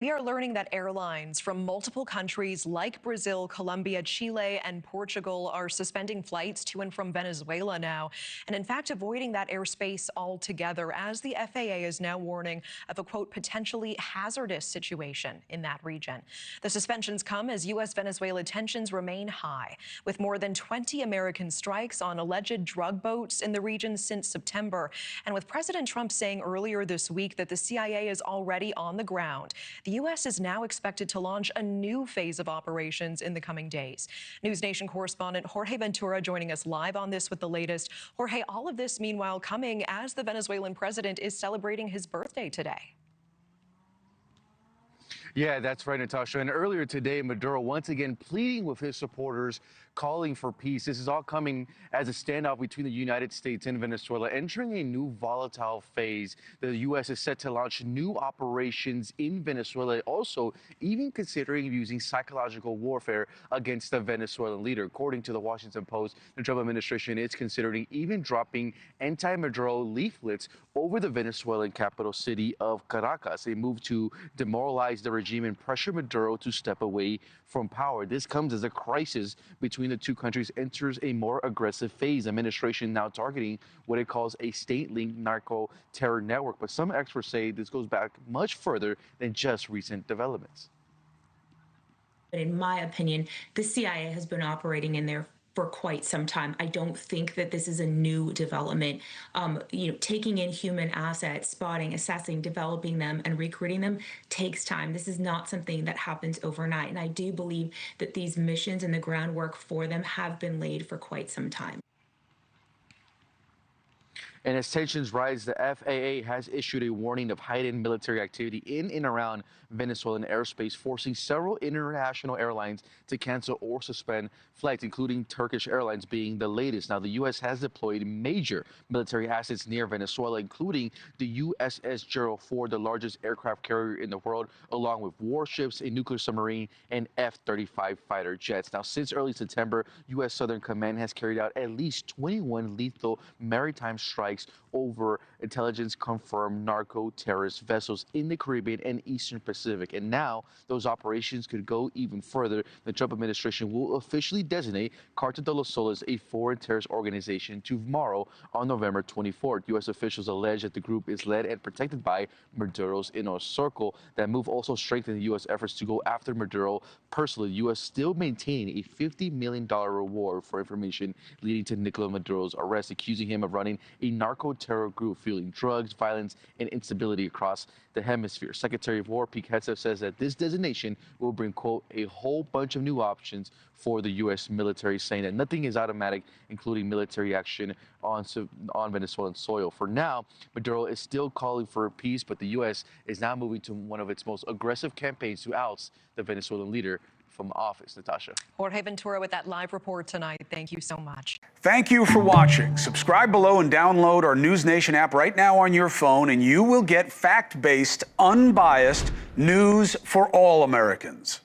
We are learning that airlines from multiple countries like Brazil, Colombia, Chile, and Portugal are suspending flights to and from Venezuela now, and in fact avoiding that airspace altogether, as the FAA is now warning of a, quote, potentially hazardous situation in that region. The suspensions come as U.S.-Venezuela tensions remain high, with more than 20 American strikes on alleged drug boats in the region since September, and with President Trump saying earlier this week that the CIA is already on the ground. The U.S. is now expected to launch a new phase of operations in the coming days. NewsNation correspondent Jorge Ventura joining us live on this with the latest. Jorge, all of this meanwhile coming as the Venezuelan president is celebrating his birthday today. Yeah, that's right, Natasha. And earlier today, Maduro once again pleading with his supporters, calling for peace. This is all coming as a standoff between the United States and Venezuela, entering a new volatile phase. The U.S. is set to launch new operations in Venezuela, also even considering using psychological warfare against the Venezuelan leader. According to the Washington Post, the Trump administration is considering even dropping anti-Maduro leaflets over the Venezuelan capital city of Caracas, a move to demoralize the regime and pressure Maduro to step away from power. This comes as a crisis between the two countries enters a more aggressive phase. The administration now targeting what it calls a state-linked narco-terror network. But some experts say this goes back much further than just recent developments. In my opinion, the CIA has been operating in there for quite some time. I don't think that this is a new development. Taking in human assets, spotting, assessing, developing them, and recruiting them takes time. This is not something that happens overnight. And I do believe that these missions and the groundwork for them have been laid for quite some time. And as tensions rise, the FAA has issued a warning of heightened military activity in and around Venezuelan airspace, forcing several international airlines to cancel or suspend flights, including Turkish Airlines being the latest. Now, the U.S. has deployed major military assets near Venezuela, including the USS Gerald Ford, the largest aircraft carrier in the world, along with warships, a nuclear submarine, and F-35 fighter jets. Now, since early September, U.S. Southern Command has carried out at least 21 lethal maritime strikes over intelligence-confirmed narco-terrorist vessels in the Caribbean and Eastern Pacific. And now those operations could go even further. The Trump administration will officially designate Cartel de los Soles a foreign terrorist organization tomorrow on November 24th. U.S. officials allege that the group is led and protected by Maduro's inner circle. That move also strengthened the U.S. efforts to go after Maduro personally. The U.S. still maintaining a $50 million reward for information leading to Nicolas Maduro's arrest, accusing him of running a narco-terror group fueling drugs, violence, and instability across the hemisphere. Secretary of War Pete Hegseth says that this designation will bring, quote, a whole bunch of new options for the U.S. military, saying that nothing is automatic, including military action on Venezuelan soil. For now, Maduro is still calling for peace, but the U.S. is now moving to one of its most aggressive campaigns to oust the Venezuelan leader from office. Natasha. Jorge Ventura with that live report tonight. Thank you so much. Thank you for watching. Subscribe below and download our NewsNation app right now on your phone, and you will get fact-based, unbiased news for all Americans.